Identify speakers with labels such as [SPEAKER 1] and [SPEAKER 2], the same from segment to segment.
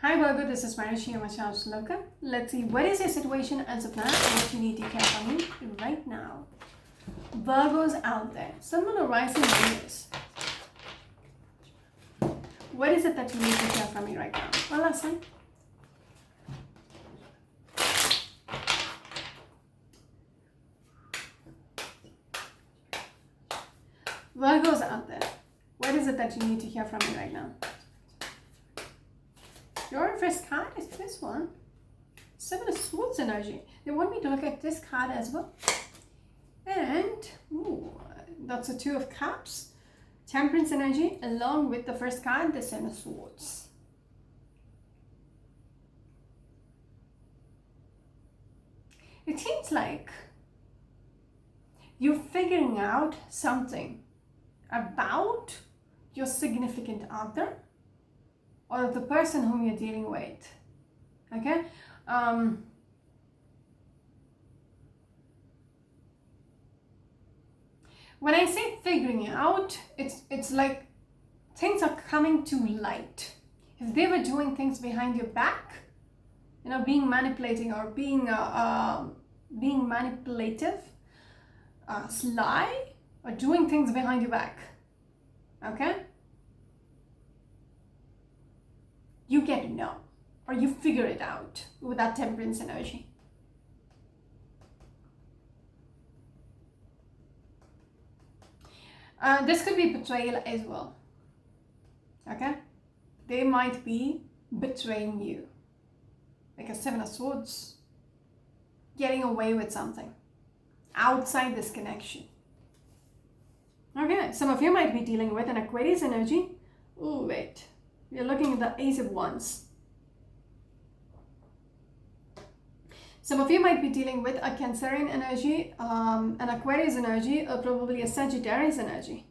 [SPEAKER 1] Hi Virgo, this is Marishi Loka. Let's see what is your situation as of now and what you need to care from me right now. Virgos out there, Sun, Moon, or Rising Venus. What is it that you need to care from me right now? Well, listen. Virgos out there, what is it that you need to hear from me right now? Your first card is this one. Seven of Swords energy. They want me to look at this card as well. And, that's a Two of Cups. Temperance energy along with the first card, the Seven of Swords. It seems like you're figuring out something about your significant other or the person whom you're dealing with. Okay? When I say figuring out, it's like things are coming to light. If they were doing things behind your back, being manipulating or being manipulative, sly, or doing things behind your back, okay? You get to know, or you figure it out with that Temperance energy. This could be betrayal as well, okay? They might be betraying you. Like a Seven of Swords, getting away with something outside this connection. Okay, some of you might be dealing with an Aquarius energy. Oh, wait. We're looking at the Ace of Wands. Some of you might be dealing with a Cancerian energy, an Aquarius energy, or probably a Sagittarius energy.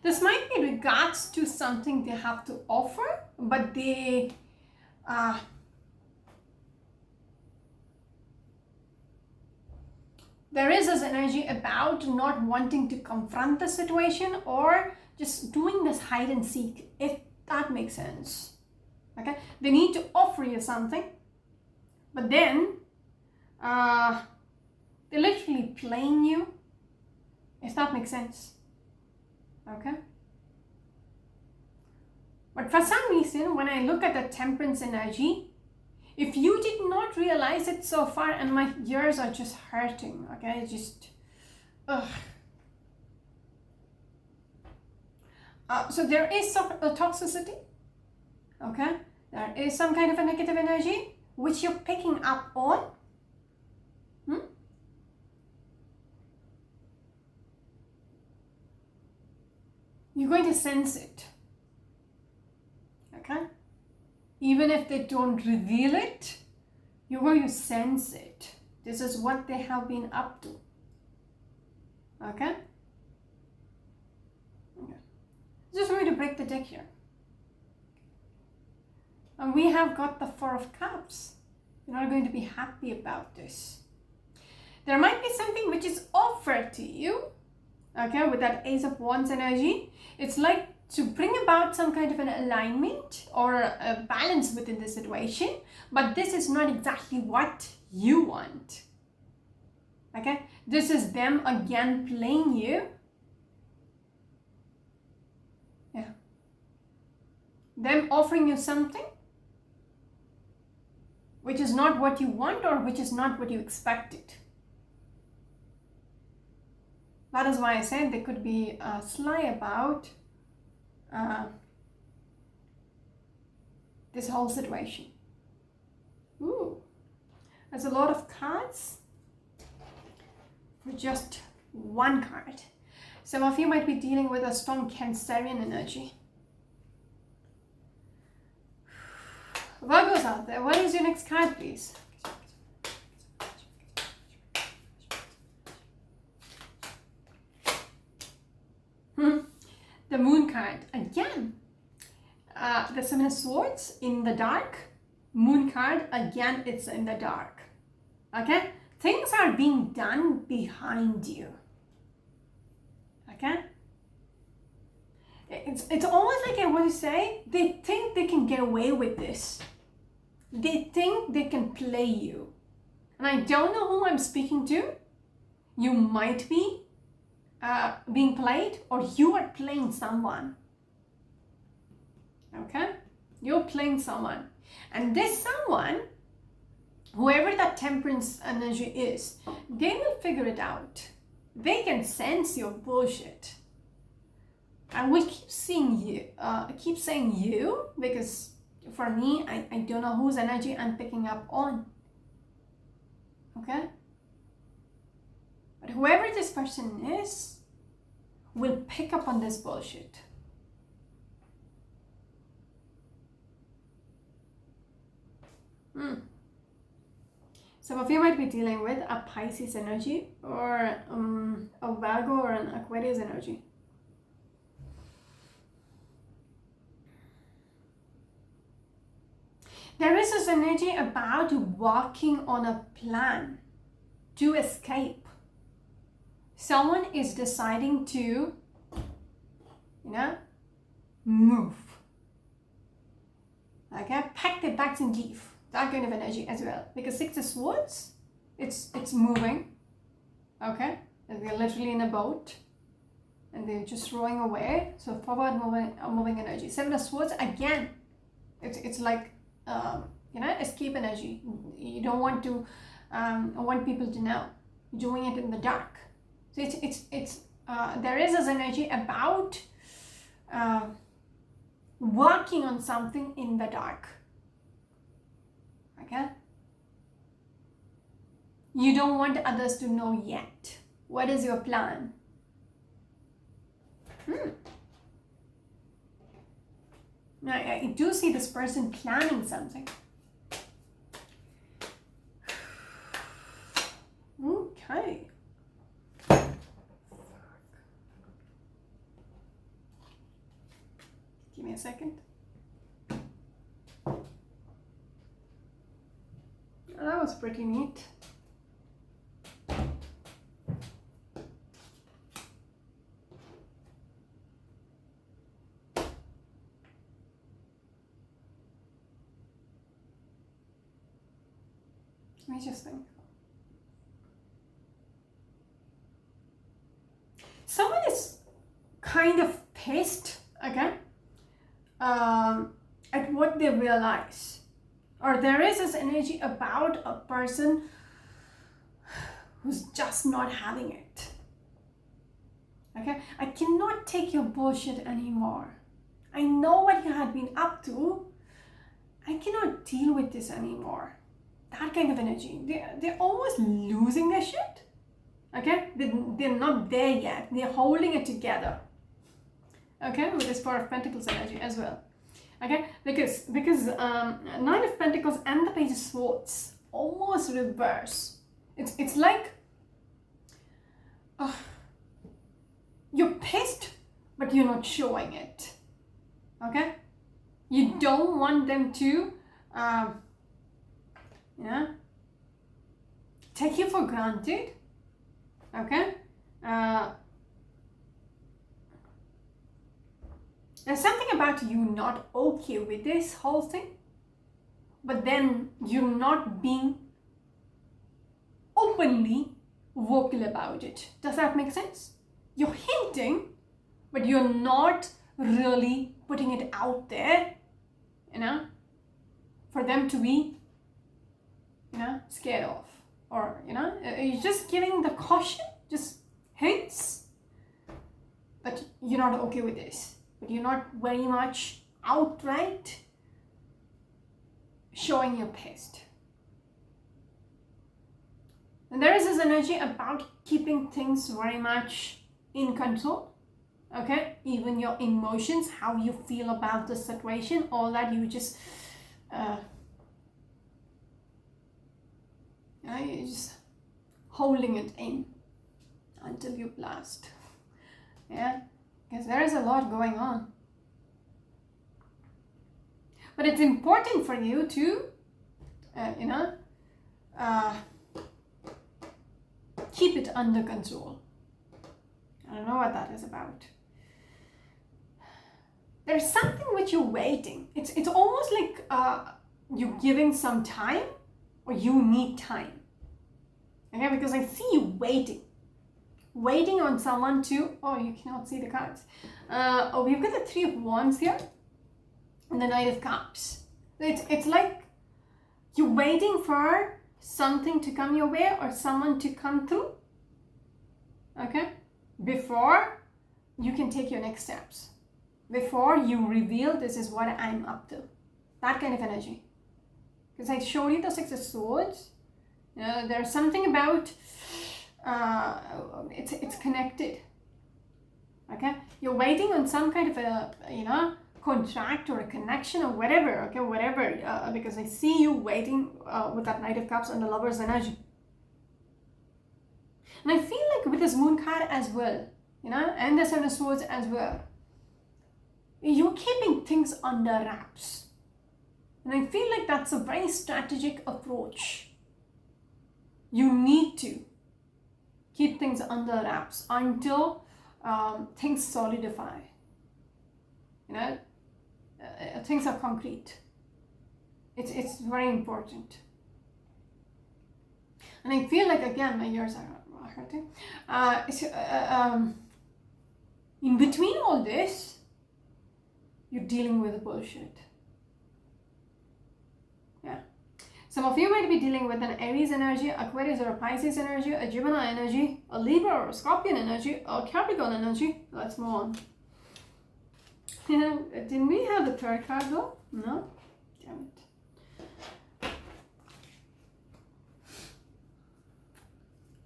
[SPEAKER 1] This might be regards to something they have to offer, but they there is this energy about not wanting to confront the situation or just doing this hide and seek, if that makes sense. Okay, they need to offer you something, but then they're literally playing you, if that makes sense. Okay, but for some reason, when I look at the Temperance energy, if you did not realize it so far, and my ears are just hurting, okay, so there is some toxicity, okay, there is some kind of a negative energy which you're picking up on. You're going to sense it, okay? Even if they don't reveal it, you're going to sense it. This is what they have been up to, okay? Just going to break the deck here. And we have got the Four of Cups. You're not going to be happy about this. There might be something which is offered to you, okay, with that Ace of Wands energy. It's like to bring about some kind of an alignment or a balance within the situation, but this is not exactly what you want, okay? This is them again playing you. Yeah. Them offering you something which is not what you want or which is not what you expected. That is why I said they could be sly about this whole situation. Ooh, there's a lot of cards for just one card. Some of you might be dealing with a strong Cancerian energy. Virgos out there, what is your next card, please? The Moon card again. The Seven of Swords in the dark. Moon card again, it's in the dark. Okay, things are being done behind you. Okay, it's almost like I want to say, they think they can get away with this. They think they can play you. And I don't know who I'm speaking to. You might be being played, or you are playing someone. Okay? You're playing someone. And this someone, whoever that temperance energy is, they will figure it out. They can sense your bullshit. I will keep seeing you, keep saying you, because for me, I don't know whose energy I'm picking up on. Okay? But whoever this person is will pick up on this bullshit. Some of you might be dealing with a Pisces energy, or a Virgo or an Aquarius energy. There is this energy about walking on a plan to escape. Someone is deciding to, move. Okay, pack their bags and leave. That kind of energy as well. Because Six of Swords, it's moving. Okay, and they're literally in a boat, and they're just rowing away. So forward moving energy. Seven of Swords, again, it's like escape energy. You don't want to want people to know. You're doing it in the dark. So it's there is this energy about working on something in the dark. Okay? You don't want others to know yet. What is your plan? Now, I do see this person planning something. Okay. Give me a second. That was pretty neat. Let me just think. Someone is kind of pissed, okay, at what they realize. Or there is this energy about a person who's just not having it. Okay? I cannot take your bullshit anymore. I know what you had been up to. I cannot deal with this anymore. That kind of energy. They're almost losing their shit. Okay? They're not there yet. They're holding it together. Okay? With this Four of Pentacles energy as well. Okay, because Nine of Pentacles and the Page of Swords almost reverse. It's like you're pissed, but you're not showing it. Okay, you don't want them to, take you for granted. Okay. There's something about you not okay with this whole thing, but then you're not being openly vocal about it. Does that make sense? You're hinting, but you're not really putting it out there, for them to be, scared of. Or, you're just giving the caution, just hints, but you're not okay with this. But you're not very much outright showing you're pissed. And there is this energy about keeping things very much in control. Okay? Even your emotions, how you feel about the situation, all that, you just you're just holding it in until you blast. Yeah? Because there is a lot going on. But it's important for you to, keep it under control. I don't know what that is about. there's something which you're waiting. It's almost like you're giving some time, or you need time. Okay, because I see you waiting on someone to, oh, you cannot see the cards. Oh, we've got the Three of Wands here and the Knight of Cups. It's like you're waiting for something to come your way or someone to come through, okay, before you can take your next steps, before you reveal this is what I'm up to. That kind of energy. Because I showed you the Six of Swords. There's something about it's connected. Okay, you're waiting on some kind of a contract or a connection or whatever. Okay, whatever. Because I see you waiting with that Knight of Cups and the Lover's energy. And I feel like with this Moon card as well, and the Seven of Swords as well, you're keeping things under wraps. And I feel like that's a very strategic approach. You need to keep things under wraps until things solidify. Things are concrete. It's very important. And I feel like, again, my ears are hurting. In between all this, you're dealing with the bullshit. Yeah. Some of you might be dealing with an Aries energy, Aquarius or a Pisces energy, a Gemini energy, a Libra or a Scorpion energy, or Capricorn energy. Let's move on. Didn't we have the third card though? No? Damn it.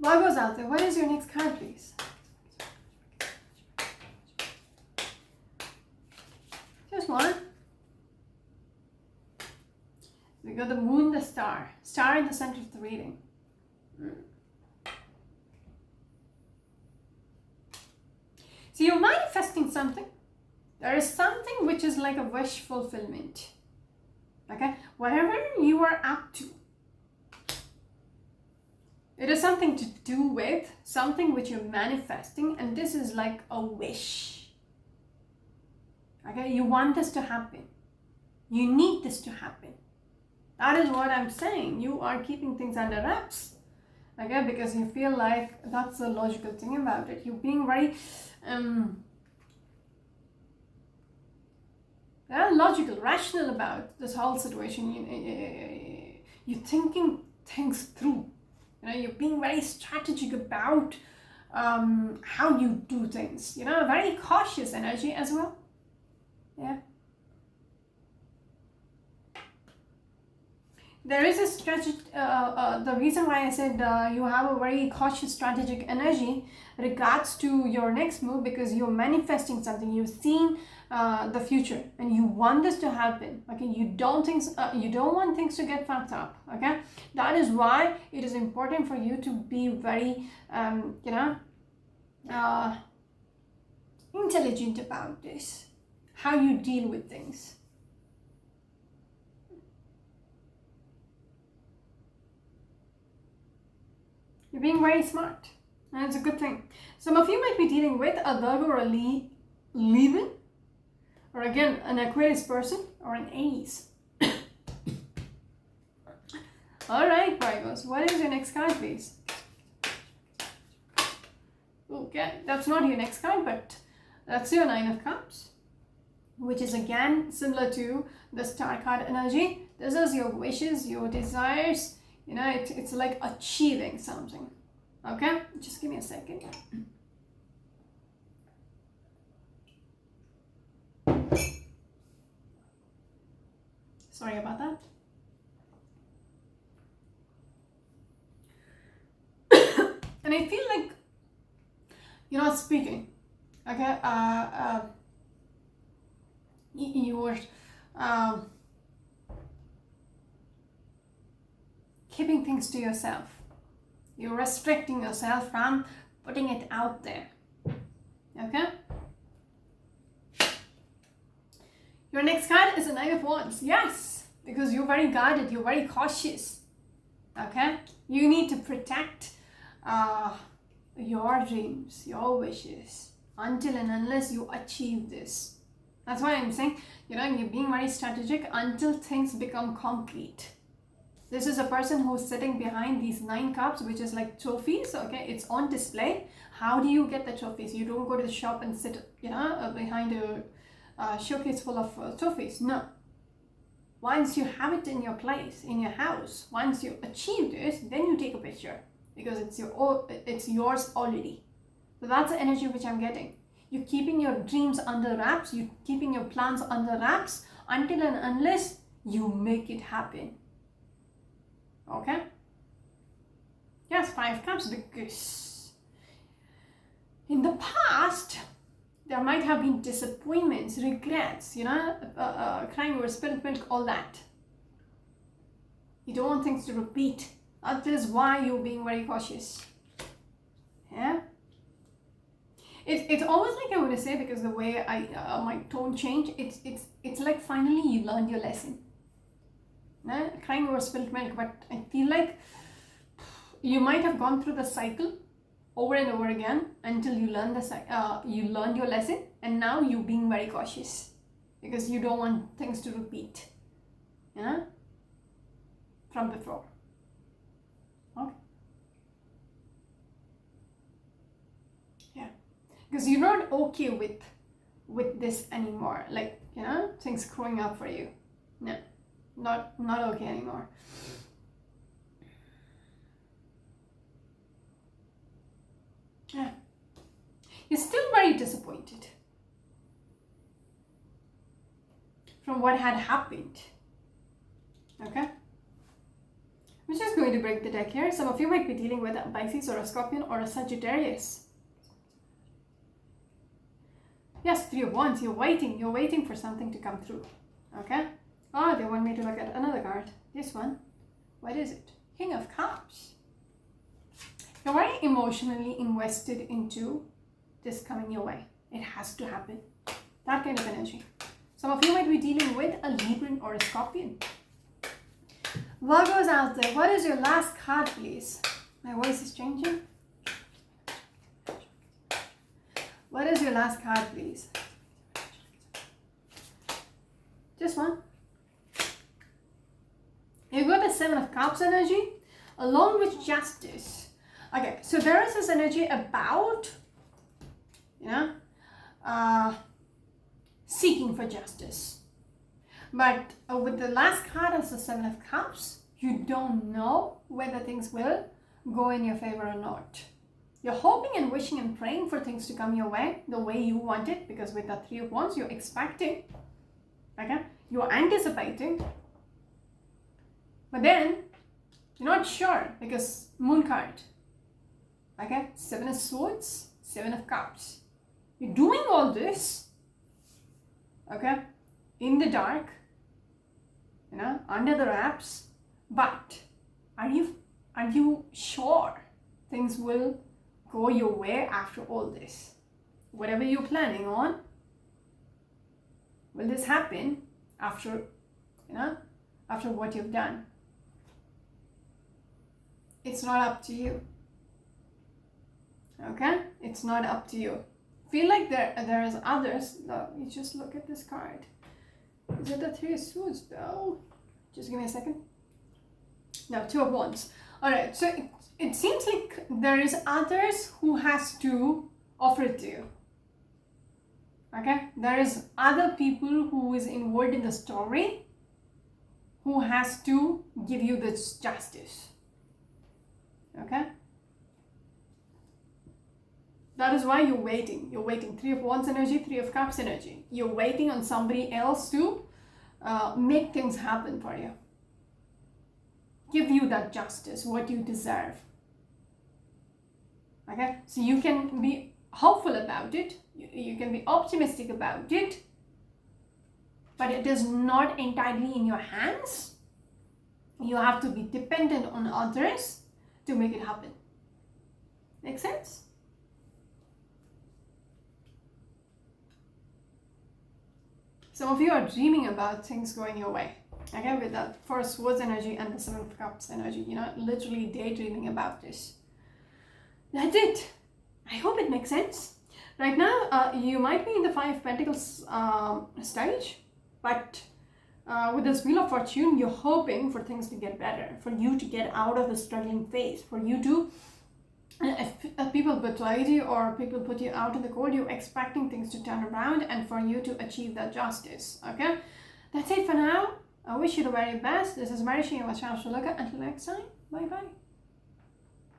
[SPEAKER 1] Virgo's out there. What is your next card, please? Just one. We got the Moon, the Star. Star in the center of the reading. So you're manifesting something. There is something which is like a wish fulfillment. Okay? Whatever you are up to, it is something to do with something which you're manifesting, and this is like a wish. Okay? You want this to happen. You need this to happen. That is what I'm saying. You are keeping things under wraps. Okay? Because you feel like that's the logical thing about it. You're being very logical, rational about this whole situation. You're thinking things through. You're being very strategic about how you do things. Very cautious energy as well. Yeah. There is a strategic, the reason why I said you have a very cautious strategic energy regards to your next move, because you're manifesting something. You've seen the future and you want this to happen. Okay, you don't want things to get fucked up. Okay, that is why it is important for you to be very intelligent about this, how you deal with things. You're being very smart, and it's a good thing. Some of you might be dealing with a Virgo or a Leo, or again, an Aquarius person or an Aries. Alright, Virgos, what is your next card, please? Okay, that's not your next card, but that's your Nine of Cups, which is again similar to the Star card energy. This is your wishes, your desires. It's like achieving something. Okay, just give me a second. Sorry about that. And I feel like you're not speaking. Okay, you're keeping things to yourself. You're restricting yourself from putting it out there. Okay? Your next card is a Nine of Wands. Yes, because you're very guarded, you're very cautious. Okay? You need to protect your dreams, your wishes, until and unless you achieve this. That's why I'm saying, you're being very strategic until things become concrete. This is a person who's sitting behind these 9 cups, which is like trophies, okay? It's on display. How do you get the trophies? You don't go to the shop and sit, behind a showcase full of trophies. No. Once you have it in your place, in your house, once you achieve this, then you take a picture because it's yours already. So that's the energy which I'm getting. You're keeping your dreams under wraps. You're keeping your plans under wraps until and unless you make it happen. Okay? Yes, 5 cups, because in the past, there might have been disappointments, regrets, crying over spilled milk, all that. You don't want things to repeat. That is why you're being very cautious. Yeah? It's almost like I would say, because the way my tone changed, it's like finally you learned your lesson. Crying over spilled milk, but I feel like you might have gone through the cycle over and over again until you learn you learned your lesson, and now you're being very cautious because you don't want things to repeat, from before. Okay. Yeah, because you're not okay with this anymore. Like things growing up for you. No, not okay anymore. Yeah. You're still very disappointed from what had happened. Okay? We're just going to break the deck here. Some of you might be dealing with a Pisces or a Scorpion or a Sagittarius. Yes, 3 of Wands. You're waiting for something to come through. Okay? Oh, they want me to look at another card. This one. What is it? King of Cups. You're very emotionally invested into this coming your way. It has to happen. That kind of energy. Some of you might be dealing with a Libran or a Scorpion. Virgos out there, what is your last card, please? My voice is changing. What is your last card, please? Just one. You've got the 7 of Cups energy along with Justice. Okay, so there is this energy about, seeking for justice. But with the last card as the 7 of Cups, you don't know whether things will go in your favor or not. You're hoping and wishing and praying for things to come your way the way you want it, because with the 3 of Wands, you're expecting, okay? You're anticipating. But then, you're not sure because Moon card. Okay, 7 of Swords, 7 of Cups. You're doing all this, okay, in the dark, under the wraps. But are you sure things will go your way after all this? Whatever you're planning on, will this happen after what you've done? It's not up to you. Okay, it's not up to you. Feel like there is others. Look, you just look at this card. Is it the 3 of Swords though? Just give me a second. No, 2 of Wands. All right, so it seems like there is others who has to offer it to you. Okay, there is other people who is involved in the story who has to give you this justice. Okay. That is why you're waiting. You're waiting. 3 of Wands energy, 3 of Cups energy. You're waiting on somebody else to make things happen for you. Give you that justice, what you deserve. Okay? So you can be hopeful about it. You can be optimistic about it. But it is not entirely in your hands. You have to be dependent on others to make it happen. Make sense? Some of you are dreaming about things going your way. Okay, with that 4 of Swords energy and the 7 of Cups energy, literally daydreaming about this. That's it. I hope it makes sense. Right now, you might be in the Five of Pentacles stage, but with this Wheel of Fortune, you're hoping for things to get better, for you to get out of the struggling phase, for you to, if people betrayed you or people put you out in the cold, you're expecting things to turn around and for you to achieve that justice, okay? That's it for now. I wish you the very best. This is Marishi, your channel to look at. Until next time, bye-bye.